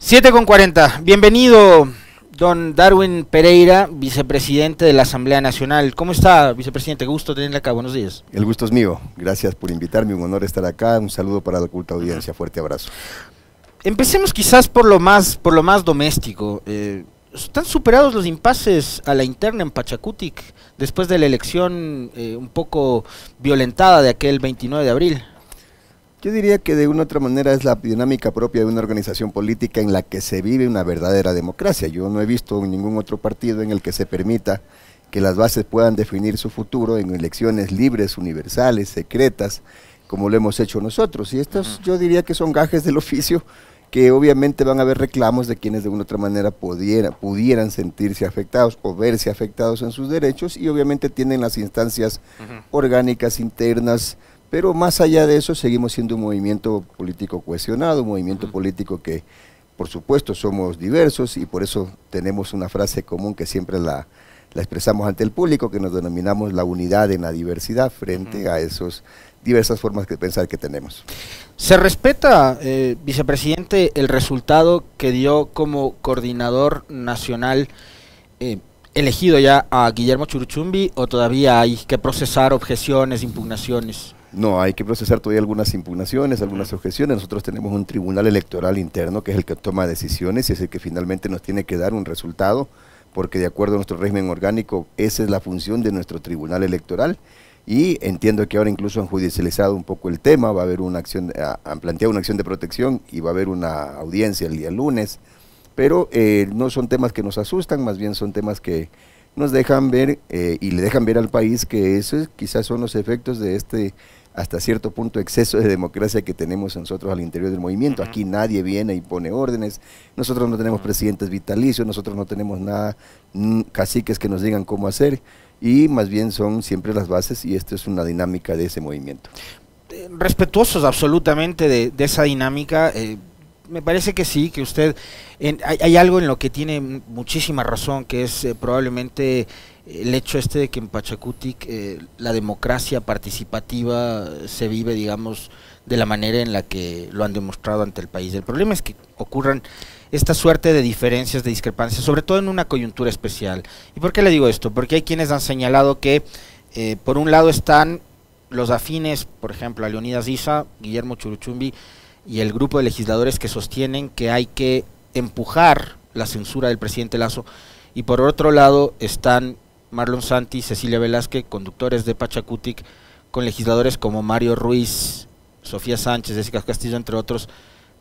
7:40. Bienvenido, don Darwin Pereira, vicepresidente de la Asamblea Nacional. ¿Cómo está, vicepresidente? Qué gusto tenerle acá. Buenos días. El gusto es mío. Gracias por invitarme. Un honor estar acá. Un saludo para la culta audiencia. Fuerte abrazo. Empecemos quizás por lo más doméstico. ¿Están superados los impases a la interna en Pachacutic después de la elección un poco violentada de aquel 29 de abril? Yo diría que de una u otra manera es la dinámica propia de una organización política en la que se vive una verdadera democracia. Yo no he visto ningún otro partido en el que se permita que las bases puedan definir su futuro en elecciones libres, universales, secretas, como lo hemos hecho nosotros. Y estos yo diría que son gajes del oficio, que obviamente van a haber reclamos de quienes de una u otra manera pudieran sentirse afectados o verse afectados en sus derechos, y obviamente tienen las instancias orgánicas internas. Pero más allá de eso, seguimos siendo un movimiento político cohesionado, un movimiento político que, por supuesto, somos diversos, y por eso tenemos una frase común que siempre la expresamos ante el público, que nos denominamos la unidad en la diversidad frente a esas diversas formas de pensar que tenemos. ¿Se respeta, vicepresidente, el resultado que dio como coordinador nacional elegido ya a Guillermo Churuchumbi, o todavía hay que procesar objeciones, impugnaciones? No, hay que procesar todavía algunas impugnaciones, algunas objeciones. Nosotros tenemos un tribunal electoral interno que es el que toma decisiones y es el que finalmente nos tiene que dar un resultado, porque de acuerdo a nuestro régimen orgánico, esa es la función de nuestro tribunal electoral. Y entiendo que ahora incluso han judicializado un poco el tema, va a haber una acción, han planteado una acción de protección y va a haber una audiencia el día lunes, pero no son temas que nos asustan, más bien son temas que nos dejan ver y le dejan ver al país que esos quizás son los efectos de este hasta cierto punto exceso de democracia que tenemos nosotros al interior del movimiento. Aquí nadie viene y pone órdenes, nosotros no tenemos presidentes vitalicios, nosotros no tenemos nada, caciques que nos digan cómo hacer, y más bien son siempre las bases, y esto es una dinámica de ese movimiento. Respetuosos absolutamente de esa dinámica, me parece que sí, que usted, hay algo en lo que tiene muchísima razón, que es probablemente el hecho de que en Pachacutic la democracia participativa se vive, digamos, de la manera en la que lo han demostrado ante el país. El problema es que ocurran esta suerte de diferencias, de discrepancias, sobre todo en una coyuntura especial. ¿Y por qué le digo esto? Porque hay quienes han señalado que por un lado están los afines, por ejemplo, a Leonidas Issa, Guillermo Churuchumbi, y el grupo de legisladores que sostienen que hay que empujar la censura del presidente Lasso, y por otro lado están Marlon Santi, Cecilia Velázquez, conductores de Pachacutic, con legisladores como Mario Ruiz, Sofía Sánchez, Jessica Castillo, entre otros,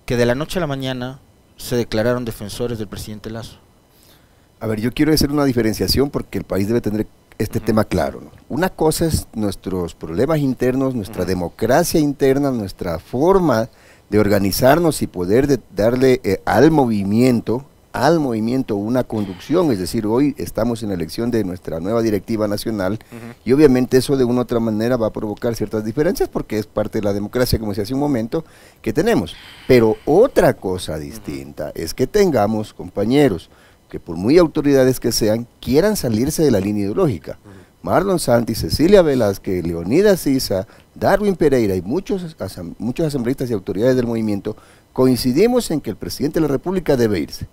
que de la noche a la mañana se declararon defensores del presidente Lasso. A ver, yo quiero hacer una diferenciación porque el país debe tener este tema claro, ¿no? Una cosa es nuestros problemas internos, nuestra democracia interna, nuestra forma de organizarnos y poder darle al movimiento una conducción, es decir, hoy estamos en la elección de nuestra nueva directiva nacional, y obviamente eso de una u otra manera va a provocar ciertas diferencias porque es parte de la democracia, como decía hace un momento, que tenemos. Pero otra cosa distinta es que tengamos compañeros que, por muy autoridades que sean, quieran salirse de la línea ideológica. Marlon Santi, Cecilia Velázquez, Leonidas Issa, Darwin Pereira y muchos asambleístas y autoridades del movimiento coincidimos en que el presidente de la República debe irse.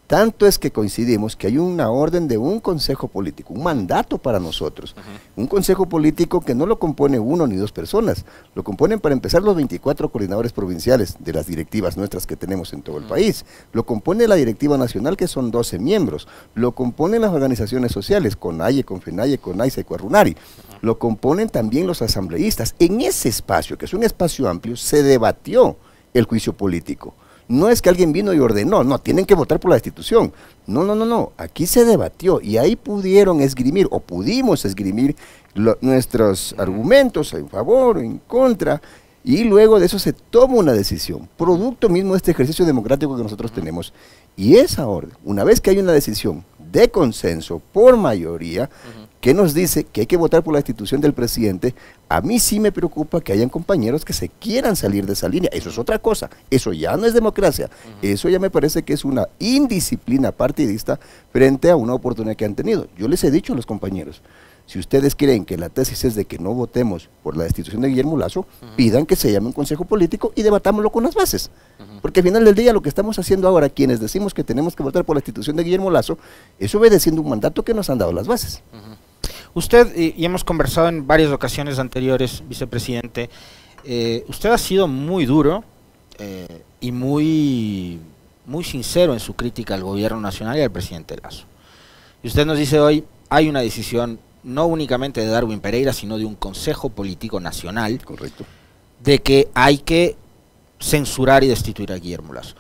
Tanto es que coincidimos que hay una orden de un consejo político, un mandato para nosotros, un consejo político que no lo compone uno ni dos personas, lo componen para empezar los 24 coordinadores provinciales de las directivas nuestras que tenemos en todo el país, lo compone la directiva nacional que son 12 miembros, lo componen las organizaciones sociales, CONAIE, CONFENAIE, CONAISA y COARRUNARI, lo componen también los asambleístas. En ese espacio, que es un espacio amplio, se debatió el juicio político. No es que alguien vino y ordenó, no, tienen que votar por la destitución. No, aquí se debatió y ahí pudimos esgrimir nuestros argumentos en favor o en contra, y luego de eso se toma una decisión, producto mismo de este ejercicio democrático que nosotros tenemos. Y esa orden, una vez que hay una decisión de consenso por mayoría, que nos dice que hay que votar por la destitución del presidente, a mí sí me preocupa que hayan compañeros que se quieran salir de esa línea. Eso es otra cosa, eso ya no es democracia, eso ya me parece que es una indisciplina partidista frente a una oportunidad que han tenido. Yo les he dicho a los compañeros, Si ustedes creen que la tesis es de que no votemos por la destitución de Guillermo Lasso, pidan que se llame un consejo político y debatámoslo con las bases. Porque al final del día lo que estamos haciendo ahora, quienes decimos que tenemos que votar por la destitución de Guillermo Lasso, es obedeciendo un mandato que nos han dado las bases. Usted, y hemos conversado en varias ocasiones anteriores, vicepresidente, usted ha sido muy duro y muy sincero en su crítica al gobierno nacional y al presidente Lasso. Y usted nos dice hoy, hay una decisión no únicamente de Darwin Pereira, sino de un Consejo Político Nacional, correcto, de que hay que censurar y destituir a Guillermo Lasso.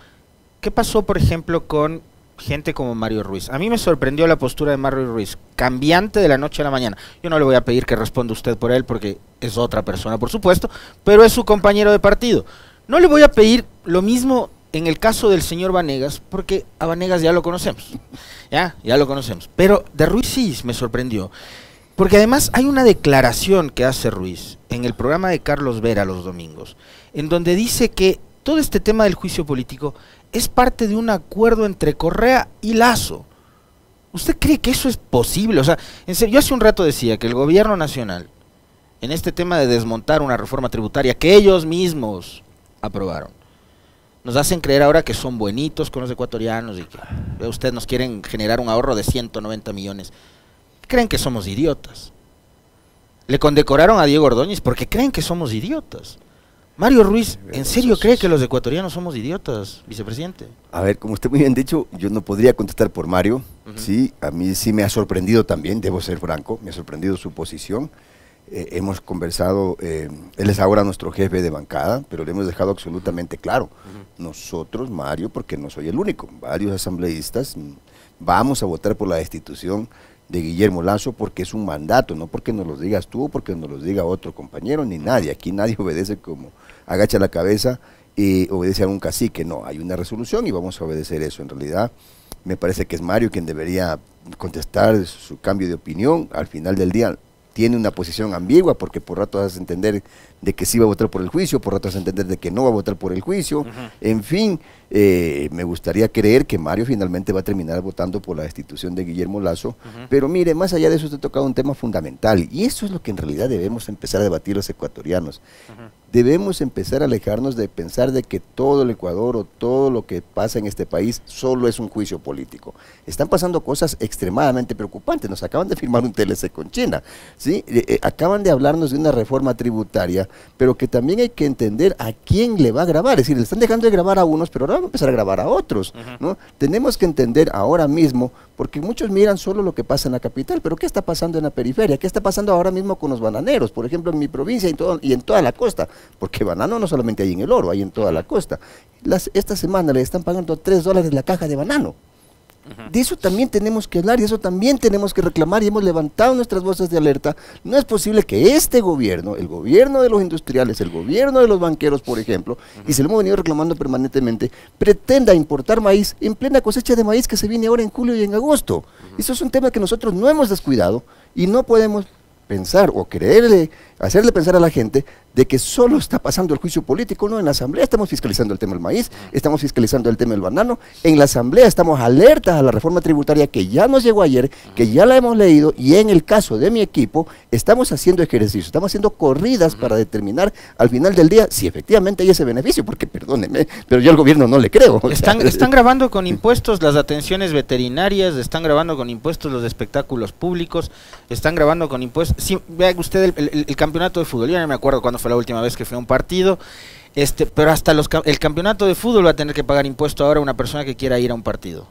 ¿Qué pasó, por ejemplo, con gente como Mario Ruiz? A mí me sorprendió la postura de Mario Ruiz, cambiante de la noche a la mañana. Yo no le voy a pedir que responda usted por él, porque es otra persona, por supuesto, pero es su compañero de partido. No le voy a pedir lo mismo en el caso del señor Vanegas, porque a Vanegas ya lo conocemos, ya lo conocemos. Pero de Ruiz sí me sorprendió, porque además hay una declaración que hace Ruiz en el programa de Carlos Vera los domingos, en donde dice que todo este tema del juicio político es parte de un acuerdo entre Correa y Lasso. ¿Usted cree que eso es posible? O sea, en serio, yo hace un rato decía que el gobierno nacional, en este tema de desmontar una reforma tributaria que ellos mismos aprobaron, nos hacen creer ahora que son buenitos con los ecuatorianos y que ustedes nos quieren generar un ahorro de 190 millones. Creen que somos idiotas. Le condecoraron a Diego Ordóñez porque creen que somos idiotas. Mario Ruiz, ¿en serio cree que los ecuatorianos somos idiotas, vicepresidente? A ver, como usted muy bien dicho, yo no podría contestar por Mario. Sí, a mí sí me ha sorprendido también, debo ser franco, me ha sorprendido su posición. Hemos conversado, él es ahora nuestro jefe de bancada, pero le hemos dejado absolutamente claro. Nosotros, Mario, porque no soy el único, varios asambleístas, vamos a votar por la destitución de Guillermo Lasso porque es un mandato, no porque nos lo digas tú, porque nos lo diga otro compañero, ni nadie. Aquí nadie obedece como agacha la cabeza y obedece a un cacique. No, hay una resolución y vamos a obedecer eso. En realidad, me parece que es Mario quien debería contestar su cambio de opinión. Al final del día, tiene una posición ambigua porque por rato hace entender de que sí va a votar por el juicio, por rato hace entender de que no va a votar por el juicio. En fin, me gustaría creer que Mario finalmente va a terminar votando por la destitución de Guillermo Lasso, pero mire, más allá de eso usted ha tocado un tema fundamental y eso es lo que en realidad debemos empezar a debatir los ecuatorianos. Debemos empezar a alejarnos de pensar de que todo el Ecuador o todo lo que pasa en este país solo es un juicio político. Están pasando cosas extremadamente preocupantes. Nos acaban de firmar un TLC con China, ¿sí? Acaban de hablarnos de una reforma tributaria, pero que también hay que entender a quién le va a grabar. Es decir, le están dejando de grabar a unos, pero ahora van a empezar a grabar a otros, ¿no? Tenemos que entender ahora mismo, porque muchos miran solo lo que pasa en la capital, pero ¿qué está pasando en la periferia? ¿Qué está pasando ahora mismo con los bananeros? Por ejemplo, en mi provincia y en toda la costa, porque banano no solamente hay en el Oro, hay en toda la costa. Esta semana le están pagando $3 la caja de banano. De eso también tenemos que hablar y eso también tenemos que reclamar y hemos levantado nuestras voces de alerta. No es posible que este gobierno, el gobierno de los industriales, el gobierno de los banqueros, por ejemplo, y se lo hemos venido reclamando permanentemente, pretenda importar maíz en plena cosecha de maíz que se viene ahora en julio y en agosto. Eso es un tema que nosotros no hemos descuidado y no podemos pensar o hacerle pensar a la gente de que solo está pasando el juicio político. No, en la asamblea estamos fiscalizando el tema del maíz, estamos fiscalizando el tema del banano, en la asamblea estamos alertas a la reforma tributaria que ya nos llegó ayer, que ya la hemos leído y en el caso de mi equipo estamos haciendo ejercicios, estamos haciendo corridas para determinar al final del día si efectivamente hay ese beneficio, porque perdóneme, pero yo al gobierno no le creo. Están grabando con impuestos las atenciones veterinarias, están grabando con impuestos los espectáculos públicos, están grabando con impuestos. Sí, vea usted el campeonato de fútbol, yo no me acuerdo cuándo fue la última vez que fue a un partido, pero hasta el campeonato de fútbol va a tener que pagar impuesto ahora a una persona que quiera ir a un partido.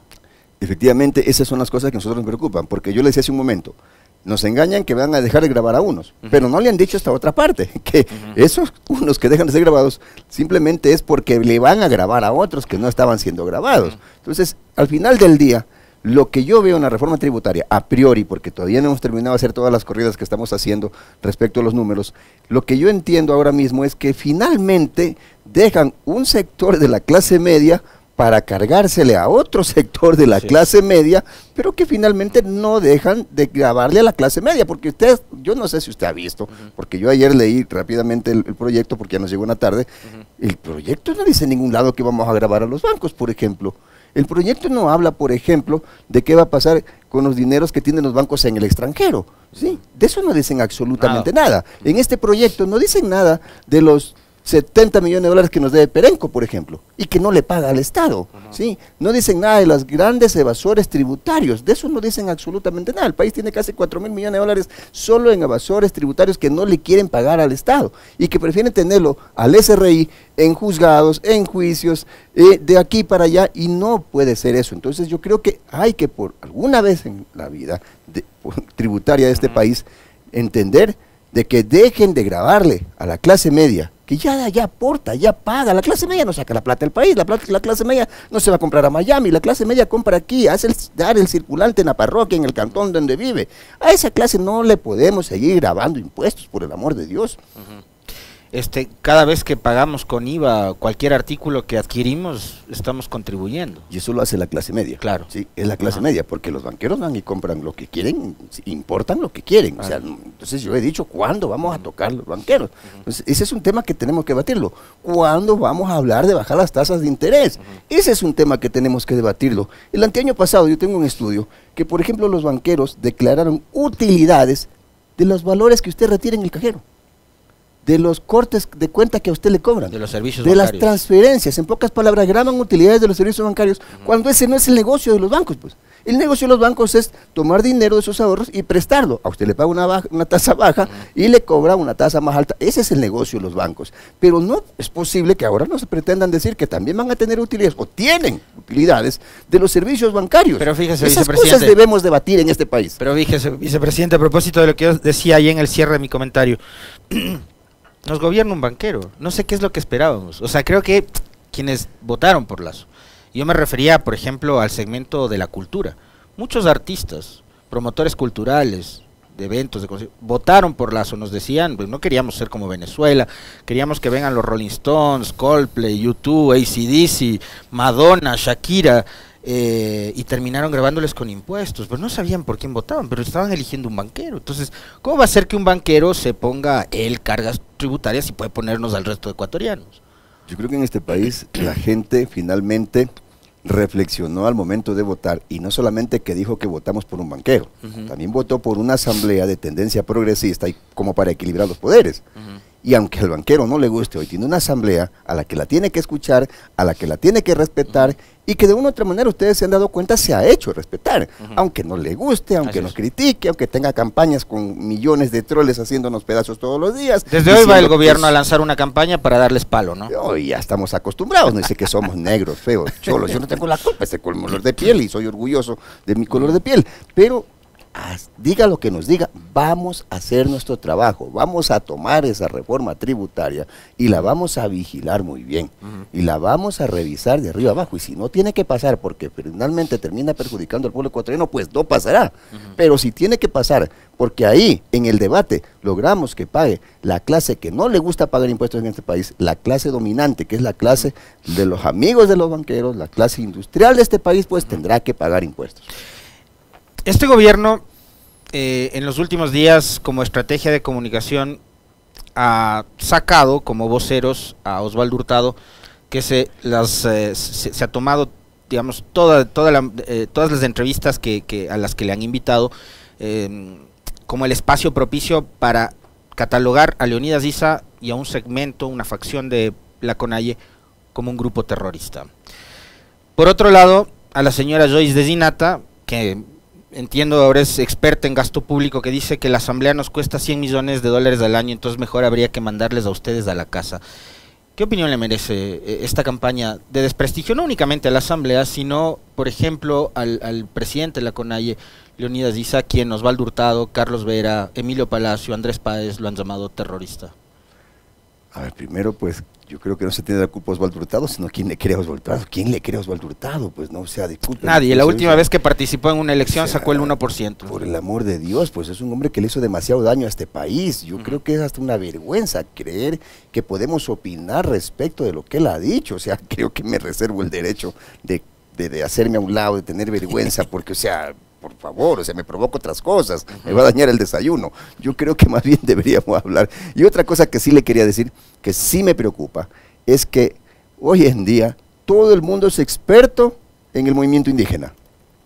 Efectivamente, esas son las cosas que a nosotros nos preocupan, porque yo le decía hace un momento, nos engañan que van a dejar de grabar a unos, pero no le han dicho esta otra parte, que esos unos que dejan de ser grabados simplemente es porque le van a grabar a otros que no estaban siendo grabados. Entonces, al final del día, lo que yo veo en la reforma tributaria, a priori, porque todavía no hemos terminado de hacer todas las corridas que estamos haciendo respecto a los números, lo que yo entiendo ahora mismo es que finalmente dejan un sector de la clase media para cargársele a otro sector de la clase media, pero que finalmente no dejan de grabarle a la clase media, porque usted, yo no sé si usted ha visto, porque yo ayer leí rápidamente el proyecto, porque ya nos llegó una tarde, el proyecto no dice en ningún lado que vamos a grabar a los bancos, por ejemplo. El proyecto no habla, por ejemplo, de qué va a pasar con los dineros que tienen los bancos en el extranjero. ¿Sí? De eso no dicen absolutamente nada. En este proyecto no dicen nada de los 70 millones de dólares que nos debe Perenco, por ejemplo, y que no le paga al Estado, ¿sí? No dicen nada de los grandes evasores tributarios, de eso no dicen absolutamente nada. El país tiene casi 4.000 millones de dólares solo en evasores tributarios que no le quieren pagar al Estado y que prefieren tenerlo al SRI en juzgados, en juicios, de aquí para allá, y no puede ser eso. Entonces yo creo que hay que por alguna vez en la vida tributaria de este país entender de que dejen de grabarle a la clase media, que ya aporta, ya paga. La clase media no saca la plata del país, la clase media no se va a comprar a Miami, la clase media compra aquí, hace dar el circulante en la parroquia, en el cantón donde vive. A esa clase no le podemos seguir grabando impuestos, por el amor de Dios. Cada vez que pagamos con IVA cualquier artículo que adquirimos, estamos contribuyendo. Y eso lo hace la clase media. Claro. Sí, es la clase media, porque los banqueros van y compran lo que quieren, importan lo que quieren. O sea, entonces yo he dicho, ¿cuándo vamos a tocar los banqueros? Entonces, ese es un tema que tenemos que debatirlo. ¿Cuándo vamos a hablar de bajar las tasas de interés? Ese es un tema que tenemos que debatirlo. El anteaño pasado yo tengo un estudio que, por ejemplo, los banqueros declararon utilidades de los valores que usted retira en el cajero, de los cortes de cuenta que a usted le cobran, de los servicios de bancarios, las transferencias. En pocas palabras, graban utilidades de los servicios bancarios, cuando ese no es el negocio de los bancos. Pues el negocio de los bancos es tomar dinero de sus ahorros y prestarlo. A usted le paga una tasa baja y le cobra una tasa más alta. Ese es el negocio de los bancos. Pero no es posible que ahora no se pretendan decir que también van a tener utilidades, o tienen utilidades, de los servicios bancarios. Pero fíjese, esas vicepresidente, cosas debemos debatir en este país. Pero fíjese, vicepresidente, a propósito de lo que yo decía ahí en el cierre de mi comentario, nos gobierna un banquero. No sé qué es lo que esperábamos. O sea, creo que quienes votaron por Lasso, yo me refería, por ejemplo, al segmento de la cultura. Muchos artistas, promotores culturales, de eventos, votaron por Lasso. Nos decían, pues no queríamos ser como Venezuela, queríamos que vengan los Rolling Stones, Coldplay, U2, AC/DC, Madonna, Shakira, y terminaron grabándoles con impuestos. Pues no sabían por quién votaban, pero estaban eligiendo un banquero. Entonces, ¿cómo va a ser que un banquero se ponga él cargas tributarias y puede ponernos al resto de ecuatorianos? Yo creo que en este país la gente finalmente reflexionó al momento de votar, y no solamente que dijo que votamos por un banquero, también votó por una asamblea de tendencia progresista y como para equilibrar los poderes. Y aunque al banquero no le guste, hoy tiene una asamblea a la que la tiene que escuchar, a la que la tiene que respetar, y que de una u otra manera ustedes se han dado cuenta se ha hecho respetar, aunque no le guste, aunque nos critique, aunque tenga campañas con millones de troles haciéndonos pedazos todos los días. Desde hoy va el gobierno a lanzar una campaña para darles palo, ¿no? Hoy ya estamos acostumbrados, no dice que somos negros, feos, cholos. Yo no tengo la culpa, es el color de piel y soy orgulloso de mi color de piel, pero diga lo que nos diga, vamos a hacer nuestro trabajo, vamos a tomar esa reforma tributaria y la vamos a vigilar muy bien, y la vamos a revisar de arriba abajo, y si no tiene que pasar porque finalmente termina perjudicando al pueblo ecuatoriano, pues no pasará, pero si tiene que pasar porque ahí en el debate logramos que pague la clase que no le gusta pagar impuestos en este país, la clase dominante, que es la clase de los amigos de los banqueros, la clase industrial de este país, pues tendrá que pagar impuestos. Este gobierno, en los últimos días, como estrategia de comunicación, ha sacado como voceros a Osvaldo Hurtado, que se ha tomado, digamos, todas las entrevistas a las que le han invitado, como el espacio propicio para catalogar a Leonidas Issa y a un segmento, una facción de la CONAIE, como un grupo terrorista. Por otro lado, a la señora Joyce de Zinata, que entiendo ahora es experta en gasto público, que dice que la asamblea nos cuesta 100 millones de dólares al año, entonces mejor habría que mandarles a ustedes a la casa. ¿Qué opinión le merece esta campaña de desprestigio, no únicamente a la asamblea, sino, por ejemplo, al presidente de la CONAIE, Leonidas Issa, quien Osvaldo Hurtado, Carlos Vera, Emilio Palacio, Andrés Páez lo han llamado terrorista? A ver, primero, pues, yo creo que no se tiene la culpa a Osvaldo Hurtado, sino ¿quién le cree a Osvaldo Hurtado? ¿Quién le cree a Osvaldo Hurtado? Pues no, o sea, disculpen. Nadie, la última vez que participó en una elección sacó el 1%. Por el amor de Dios, pues es un hombre que le hizo demasiado daño a este país. Yo creo que es hasta una vergüenza creer que podemos opinar respecto de lo que él ha dicho. O sea, creo que me reservo el derecho de hacerme a un lado, de tener vergüenza, porque, o sea, por favor, o sea, me provoca otras cosas, me va a dañar el desayuno. Yo creo que más bien deberíamos hablar. Y otra cosa que sí le quería decir, que sí me preocupa, es que hoy en día todo el mundo es experto en el movimiento indígena.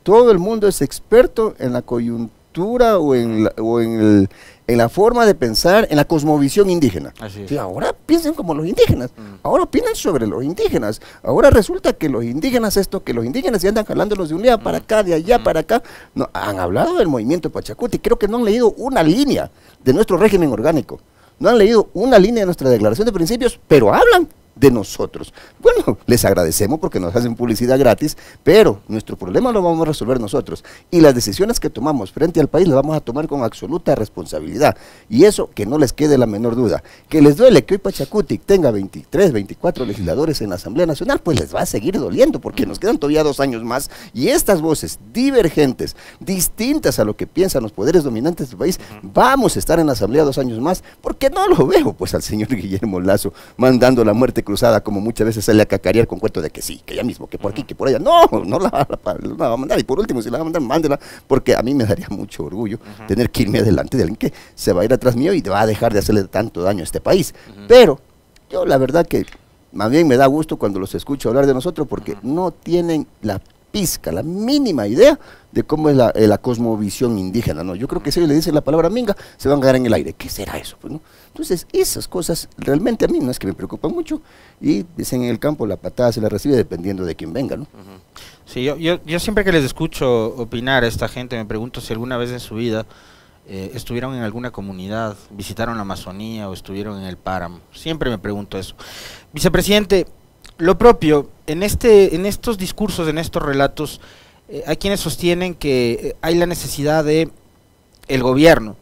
Todo el mundo es experto en la coyuntura o en la forma de pensar, en la cosmovisión indígena. Sí, ahora piensen como los indígenas, ahora opinan sobre los indígenas, ahora resulta que los indígenas que los indígenas ya andan jalándolos de un lado para acá, de allá para acá. No, han hablado del movimiento Pachacuti, creo que no han leído una línea de nuestro régimen orgánico, no han leído una línea de nuestra declaración de principios, pero hablan de nosotros. Bueno, les agradecemos porque nos hacen publicidad gratis, pero nuestro problema lo vamos a resolver nosotros, y las decisiones que tomamos frente al país las vamos a tomar con absoluta responsabilidad, y eso que no les quede la menor duda. Que les duele que hoy Pachacuti tenga 23, 24 legisladores en la Asamblea Nacional, pues les va a seguir doliendo, porque nos quedan todavía 2 años más, y estas voces divergentes, distintas a lo que piensan los poderes dominantes del país, vamos a estar en la Asamblea 2 años más, porque no lo veo pues al señor Guillermo Lasso mandando la muerte cruzada, como muchas veces sale a cacarear con cuento de que sí, que ya mismo, que por aquí, que por allá. No la va a mandar, y por último, si la va a mandar, mándela, porque a mí me daría mucho orgullo tener que irme adelante de alguien que se va a ir atrás mío y va a dejar de hacerle tanto daño a este país. Pero yo la verdad que más bien me da gusto cuando los escucho hablar de nosotros, porque no tienen la pizca, la mínima idea de cómo es la cosmovisión indígena, ¿no? Yo creo que si ellos le dicen la palabra minga, se van a quedar en el aire. ¿Qué será eso? Pues, ¿no? Entonces, esas cosas realmente a mí no es que me preocupan mucho, y dicen en el campo la patada se la recibe dependiendo de quién venga, ¿no? Sí, yo siempre que les escucho opinar a esta gente, me pregunto si alguna vez en su vida estuvieron en alguna comunidad, visitaron la Amazonía o estuvieron en el páramo. Siempre me pregunto eso. Vicepresidente, lo propio, en estos discursos, en estos relatos, hay quienes sostienen que hay la necesidad de el gobierno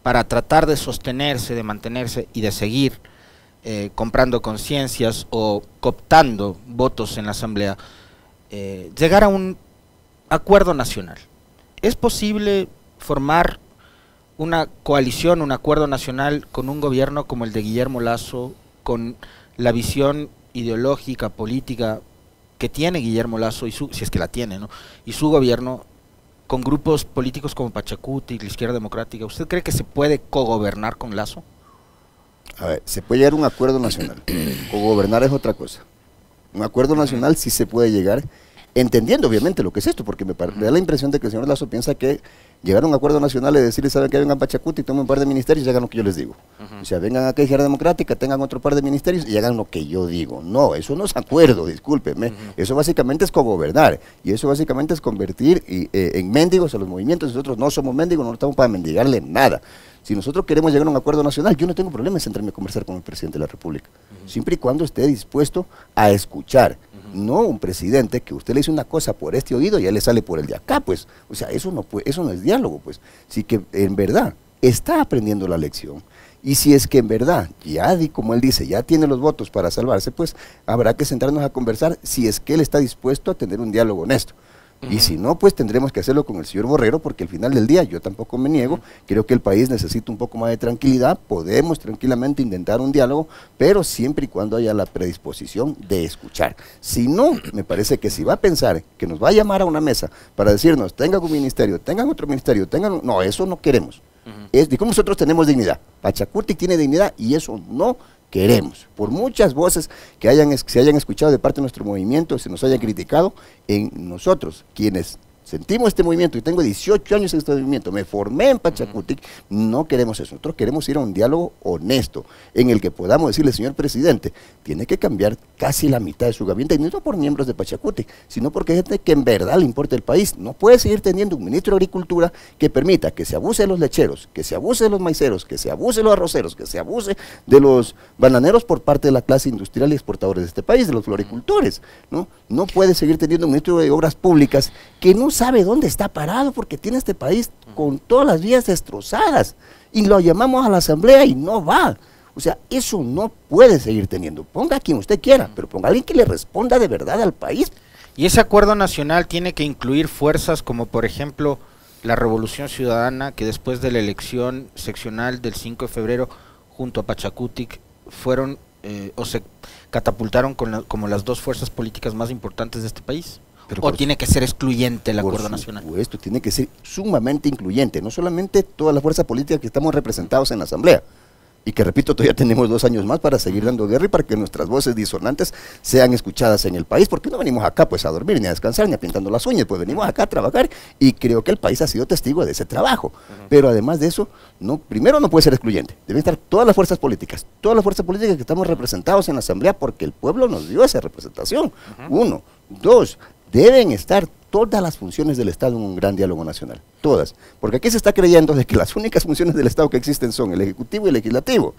para tratar de sostenerse, de mantenerse y de seguir comprando conciencias o cooptando votos en la Asamblea, llegar a un acuerdo nacional. ¿Es posible formar una coalición, un acuerdo nacional con un gobierno como el de Guillermo Lasso, con la visión ideológica, política que tiene Guillermo Lasso, si es que la tiene, ¿no? Y su gobierno, con grupos políticos como Pachacuti, la Izquierda Democrática? ¿Usted cree que se puede cogobernar con Lasso? A ver, se puede llegar a un acuerdo nacional. Cogobernar es otra cosa. Un acuerdo nacional sí se puede llegar, entendiendo obviamente lo que es esto, porque me da la impresión de que el señor Lasso piensa que llegar a un acuerdo nacional es decirle, saben que vengan a Pachacuti y tomen un par de ministerios y hagan lo que yo les digo. O sea, vengan acá a Izquierda Democrática, tengan otro par de ministerios y hagan lo que yo digo. No, eso no es acuerdo, discúlpeme. Eso básicamente es cogobernar, y eso básicamente es convertir en mendigos a los movimientos. Nosotros no somos mendigos, no estamos para mendigarle nada. Si nosotros queremos llegar a un acuerdo nacional, yo no tengo problema en sentarme a conversar con el presidente de la República, siempre y cuando esté dispuesto a escuchar. No un presidente que usted le dice una cosa por este oído y ya le sale por el de acá, pues. O sea, eso no es diálogo, pues. Sí, que en verdad está aprendiendo la lección, y si es que en verdad, como él dice, ya tiene los votos para salvarse, pues habrá que sentarnos a conversar si es que él está dispuesto a tener un diálogo honesto. Y si no, pues tendremos que hacerlo con el señor Borrero, porque al final del día, yo tampoco me niego, creo que el país necesita un poco más de tranquilidad, podemos tranquilamente intentar un diálogo, pero siempre y cuando haya la predisposición de escuchar. Si no, me parece que si va a pensar que nos va a llamar a una mesa para decirnos, tengan un ministerio, tengan otro ministerio, no, eso no queremos. Como nosotros tenemos dignidad, Pachacuti tiene dignidad, y eso no queremos. Por muchas voces que se hayan escuchado de parte de nuestro movimiento, se nos haya criticado, en nosotros, quienes sentimos este movimiento, y tengo 18 años en este movimiento, me formé en Pachacuti, no queremos eso. Nosotros queremos ir a un diálogo honesto, en el que podamos decirle, señor presidente, tiene que cambiar casi la mitad de su gabinete, y no por miembros de Pachacuti, sino porque hay gente que en verdad le importa el país. No puede seguir teniendo un ministro de Agricultura que permita que se abuse de los lecheros, que se abuse de los maiceros, que se abuse de los arroceros, que se abuse de los bananeros por parte de la clase industrial y exportadores de este país, de los floricultores, ¿no? No puede seguir teniendo un ministro de Obras Públicas que no sabe dónde está parado, porque tiene este país con todas las vías destrozadas, y lo llamamos a la Asamblea y no va. O sea, eso no puede seguir teniendo. Ponga a quien usted quiera, pero ponga a alguien que le responda de verdad al país. Y ese acuerdo nacional tiene que incluir fuerzas como, por ejemplo, la Revolución Ciudadana, que después de la elección seccional del 5 de febrero, junto a Pachacuti, fueron o se catapultaron como las dos fuerzas políticas más importantes de este país. ¿O tiene que ser excluyente el acuerdo nacional? Por supuesto, tiene que ser sumamente incluyente, no solamente toda la fuerza política que estamos representados en la Asamblea, Y que repito, todavía tenemos 2 años más para seguir dando guerra y para que nuestras voces disonantes sean escuchadas en el país, porque no venimos acá pues a dormir, ni a descansar, ni a pintando las uñas, pues venimos acá a trabajar y creo que el país ha sido testigo de ese trabajo. Pero además de eso, primero no puede ser excluyente, deben estar todas las fuerzas políticas que estamos representados en la Asamblea porque el pueblo nos dio esa representación. 1, 2, deben estar todas las funciones del Estado en un gran diálogo nacional, todas, porque aquí se está creyendo de que las únicas funciones del Estado que existen son el Ejecutivo y el Legislativo,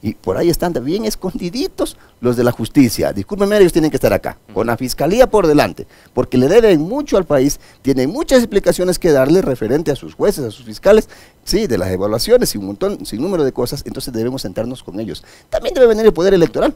y por ahí están bien escondiditos los de la justicia. Discúlpenme, ellos tienen que estar acá, con la Fiscalía por delante, porque le deben mucho al país, tienen muchas explicaciones que darle referente a sus jueces, a sus fiscales, sí, de las evaluaciones y un montón, sin número de cosas, entonces debemos sentarnos con ellos. También debe venir el Poder Electoral,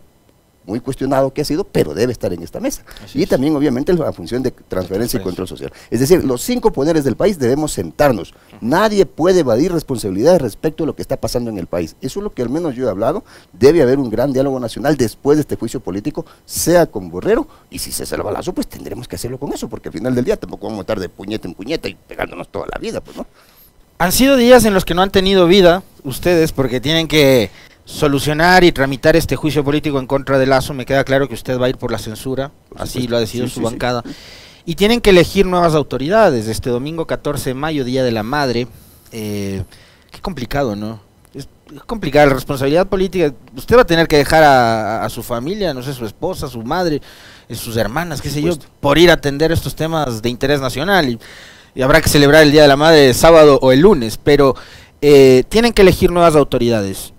muy cuestionado que ha sido, pero debe estar en esta mesa. Y también, obviamente, la función de transferencia y control social. Es decir, los 5 poderes del país debemos sentarnos. Nadie puede evadir responsabilidades respecto a lo que está pasando en el país. Eso es lo que al menos yo he hablado. Debe haber un gran diálogo nacional después de este juicio político, sea con Borrero, y si se salva el balazo, pues tendremos que hacerlo con eso, porque al final del día tampoco vamos a estar de puñeta en puñeta y pegándonos toda la vida, pues, ¿no? Han sido días en los que no han tenido vida ustedes porque tienen que solucionar y tramitar este juicio político en contra de Lasso. Me queda claro que usted va a ir por la censura, así lo ha decidido su bancada. Y tienen que elegir nuevas autoridades. Este domingo 14 de mayo, Día de la Madre. Qué complicado, ¿no? Es complicada la responsabilidad política. Usted va a tener que dejar a su familia, no sé, su esposa, su madre, sus hermanas, qué sé yo, por ir a atender estos temas de interés nacional. Y habrá que celebrar el Día de la Madre el sábado o el lunes, pero tienen que elegir nuevas autoridades.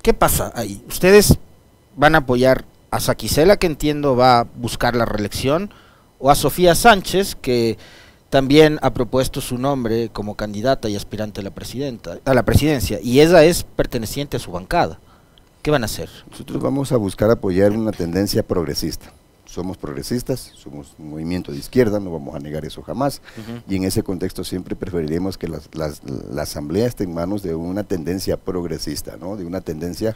¿Qué pasa ahí? ¿Ustedes van a apoyar a Saquicela, que entiendo va a buscar la reelección, o a Sofía Sánchez, que también ha propuesto su nombre como candidata y aspirante a la presidencia, y ella es perteneciente a su bancada? ¿Qué van a hacer? Nosotros vamos a buscar apoyar una tendencia progresista. Somos progresistas, somos un movimiento de izquierda, no vamos a negar eso jamás, y en ese contexto siempre preferiremos que la Asamblea esté en manos de una tendencia progresista, ¿no? De una tendencia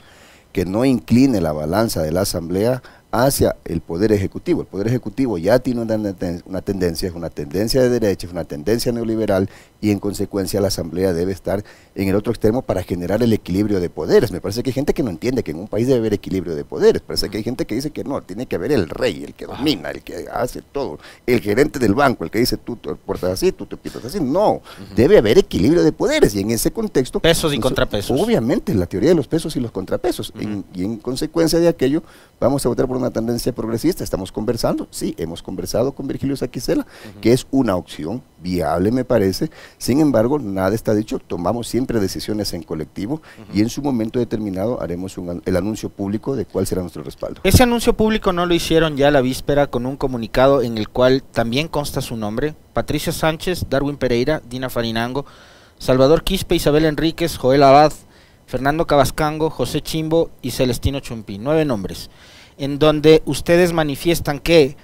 que no incline la balanza de la Asamblea hacia el Poder Ejecutivo. El Poder Ejecutivo ya tiene una tendencia, es una tendencia de derecha, es una tendencia neoliberal, y en consecuencia la Asamblea debe estar en el otro extremo para generar el equilibrio de poderes. Me parece que hay gente que no entiende que en un país debe haber equilibrio de poderes. Parece que hay gente que dice que no, tiene que haber el rey, el que domina, el que hace todo, el gerente del banco, el que dice tú te portas así, tú te piensas así. No, debe haber equilibrio de poderes, y en ese contexto... Pesos y contrapesos. Obviamente, la teoría de los pesos y los contrapesos. Y en consecuencia de aquello, vamos a votar por una tendencia progresista. Estamos conversando, sí, hemos conversado con Virgilio Saquicela, que es una opción viable, me parece. Sin embargo, nada está dicho, tomamos siempre decisiones en colectivo, y en su momento determinado haremos el anuncio público de cuál será nuestro respaldo. Ese anuncio público no lo hicieron ya la víspera con un comunicado en el cual también consta su nombre: Patricia Sánchez, Darwin Pereira, Dina Farinango, Salvador Quispe, Isabel Enríquez, Joel Abad, Fernando Cabascango, José Chimbo y Celestino Chumpí. 9 nombres, en donde ustedes manifiestan que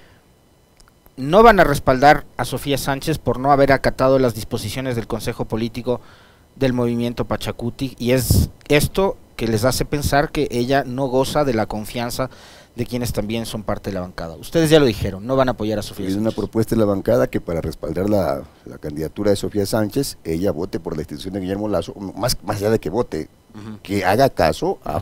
no van a respaldar a Sofía Sánchez por no haber acatado las disposiciones del Consejo Político del Movimiento Pachacuti, y es esto que les hace pensar que ella no goza de la confianza de quienes también son parte de la bancada. Ustedes ya lo dijeron, no van a apoyar a Sofía Sánchez. Es una propuesta de la bancada que para respaldar la candidatura de Sofía Sánchez, ella vote por la institución de Guillermo Lasso, más allá de que vote, que haga caso a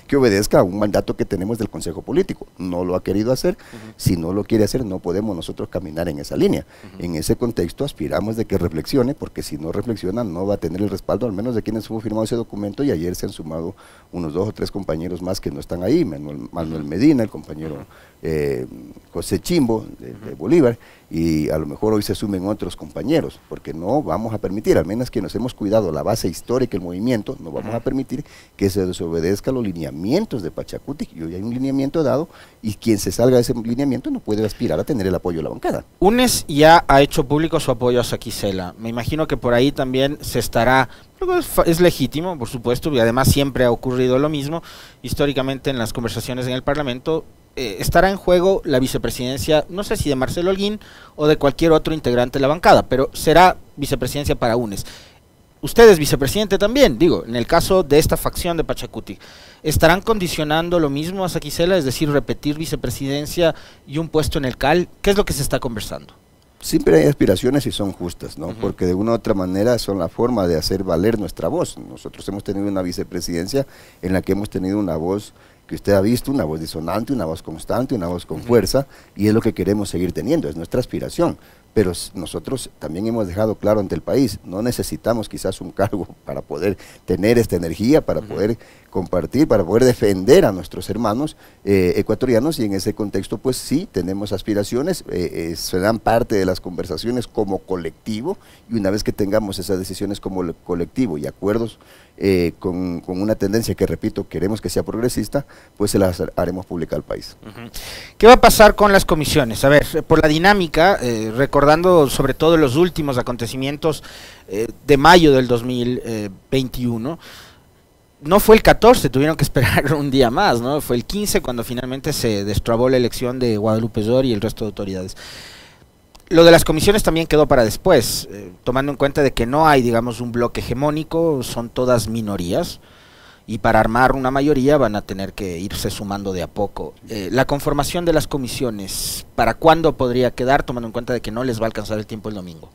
que obedezca a un mandato que tenemos del Consejo Político. No lo ha querido hacer. Si no lo quiere hacer, no podemos nosotros caminar en esa línea. En ese contexto aspiramos de que reflexione, porque si no reflexiona no va a tener el respaldo, al menos de quienes hemos firmado ese documento, y ayer se han sumado unos 2 o 3 compañeros más que no están ahí: Manuel Medina, el compañero José Chimbo de Bolívar, y a lo mejor hoy se sumen otros compañeros, porque no vamos a permitir, al menos que nos hemos cuidado la base histórica del movimiento, no vamos a permitir que se desobedezca los lineamientos de Pachacuti. Y hoy hay un lineamiento dado, y quien se salga de ese lineamiento no puede aspirar a tener el apoyo de la bancada. UNES ya ha hecho público su apoyo a Saquicela. Me imagino que por ahí también se estará, es legítimo, por supuesto, y además siempre ha ocurrido lo mismo históricamente en las conversaciones en el Parlamento. Estará en juego la vicepresidencia, no sé si de Marcelo Holguín o de cualquier otro integrante de la bancada, pero será vicepresidencia para UNES. Usted es vicepresidente también, digo, en el caso de esta facción de Pachacuti, ¿estarán condicionando lo mismo a Saquicela, es decir, repetir vicepresidencia y un puesto en el CAL? ¿Qué es lo que se está conversando? Siempre hay aspiraciones y son justas, ¿no? Porque de una u otra manera son la forma de hacer valer nuestra voz. Nosotros hemos tenido una vicepresidencia en la que hemos tenido una voz que usted ha visto, una voz disonante, una voz constante, una voz con fuerza, y es lo que queremos seguir teniendo, es nuestra aspiración. Pero nosotros también hemos dejado claro ante el país, no necesitamos quizás un cargo para poder tener esta energía, para poder compartir, para poder defender a nuestros hermanos ecuatorianos, y en ese contexto pues sí, tenemos aspiraciones, serán parte de las conversaciones como colectivo, y una vez que tengamos esas decisiones como colectivo y acuerdos con una tendencia que, repito, queremos que sea progresista, pues se las haremos pública al país. ¿Qué va a pasar con las comisiones? A ver, por la dinámica, recordando sobre todo los últimos acontecimientos de mayo del 2021, no fue el 14, tuvieron que esperar un día más, ¿no? Fue el 15 cuando finalmente se destrabó la elección de Guadalupe Zor y el resto de autoridades. Lo de las comisiones también quedó para después, tomando en cuenta de que no hay, digamos, un bloque hegemónico, son todas minorías, y para armar una mayoría van a tener que irse sumando de a poco. La conformación de las comisiones, ¿para cuándo podría quedar, tomando en cuenta de que no les va a alcanzar el tiempo el domingo?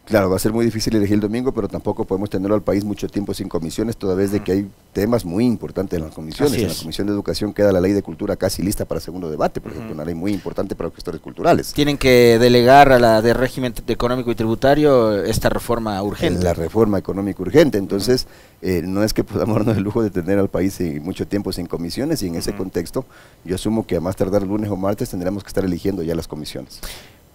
Claro, va a ser muy difícil elegir el domingo, pero tampoco podemos tenerlo al país mucho tiempo sin comisiones, toda vez de que hay temas muy importantes en las comisiones. En la Comisión de Educación queda la ley de cultura casi lista para segundo debate, por ejemplo, una ley muy importante para los gestores culturales. Tienen que delegar a la de régimen económico y tributario esta reforma urgente. La reforma económica urgente, entonces no es que podamos darnos el lujo de tener al país mucho tiempo sin comisiones, y en ese contexto yo asumo que a más tardar lunes o martes tendremos que estar eligiendo ya las comisiones.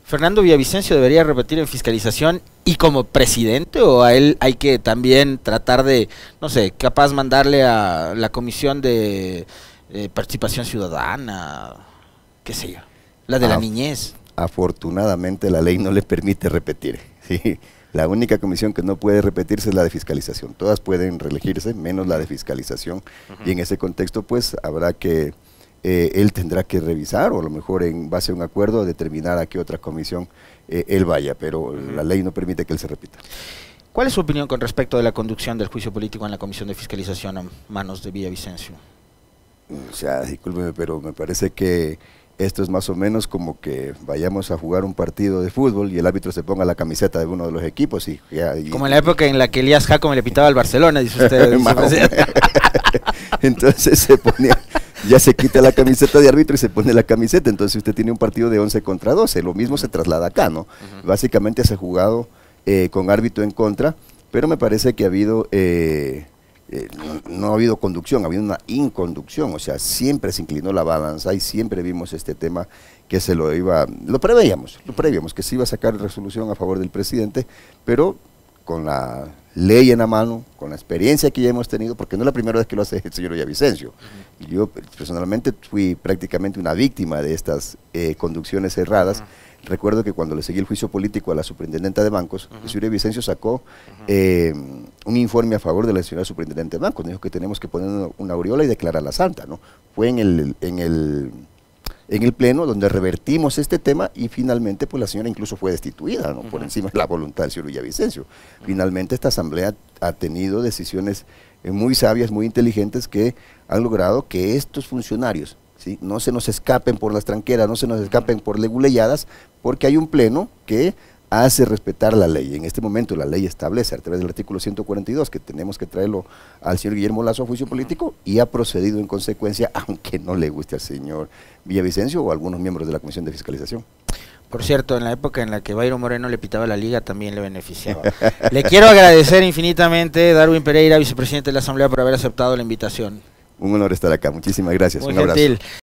¿Fernando Villavicencio debería repetir en fiscalización y como presidente, o a él hay que también tratar de, no sé, capaz mandarle a la comisión de participación ciudadana, qué sé yo, la de la niñez? Afortunadamente la ley no le permite repetir, ¿sí? La única comisión que no puede repetirse es la de fiscalización, todas pueden reelegirse, menos la de fiscalización, y en ese contexto pues habrá que... él tendrá que revisar, o a lo mejor en base a un acuerdo determinar a qué otra comisión él vaya, pero la ley no permite que él se repita. ¿Cuál es su opinión con respecto de la conducción del juicio político en la comisión de fiscalización a manos de Villavicencio? O sea, discúlpeme, pero me parece que esto es más o menos como que vayamos a jugar un partido de fútbol y el árbitro se ponga la camiseta de uno de los equipos. Como en la época en la que Elías Jacome le pitaba al Barcelona, dice usted. Entonces se ponía... Ya se quita la camiseta de árbitro y se pone la camiseta, entonces usted tiene un partido de 11 contra 12, lo mismo se traslada acá, ¿no? Básicamente se ha jugado con árbitro en contra, pero me parece que ha habido, no ha habido conducción, ha habido una inconducción, o sea, siempre se inclinó la balanza y siempre vimos este tema que lo preveíamos que se iba a sacar resolución a favor del presidente, pero con la ley en la mano, con la experiencia que ya hemos tenido, porque no es la primera vez que lo hace el señor Villavicencio. Yo personalmente fui prácticamente una víctima de estas conducciones erradas. Recuerdo que cuando le seguí el juicio político a la superintendenta de bancos, el señor Villavicencio sacó un informe a favor de la señora superintendente de bancos, dijo que tenemos que poner una aureola y declararla santa, ¿no? Fue en el pleno donde revertimos este tema y finalmente pues la señora incluso fue destituida, ¿no? Por encima de la voluntad del señor Villavicencio. Finalmente esta asamblea ha tenido decisiones muy sabias, muy inteligentes, que han logrado que estos funcionarios, ¿sí?, no se nos escapen por las tranqueras, no se nos escapen por leguleyadas, porque hay un pleno que hace respetar la ley. En este momento la ley establece a través del artículo 142 que tenemos que traerlo al señor Guillermo Lazo a juicio político, y ha procedido en consecuencia, aunque no le guste al señor Villavicencio o a algunos miembros de la Comisión de Fiscalización. Por cierto, en la época en la que Bayro Moreno le pitaba la liga también le beneficiaba. Le quiero agradecer infinitamente, Darwin Pereira, vicepresidente de la Asamblea, por haber aceptado la invitación. Un honor estar acá, muchísimas gracias. Muy un gentil. abrazo.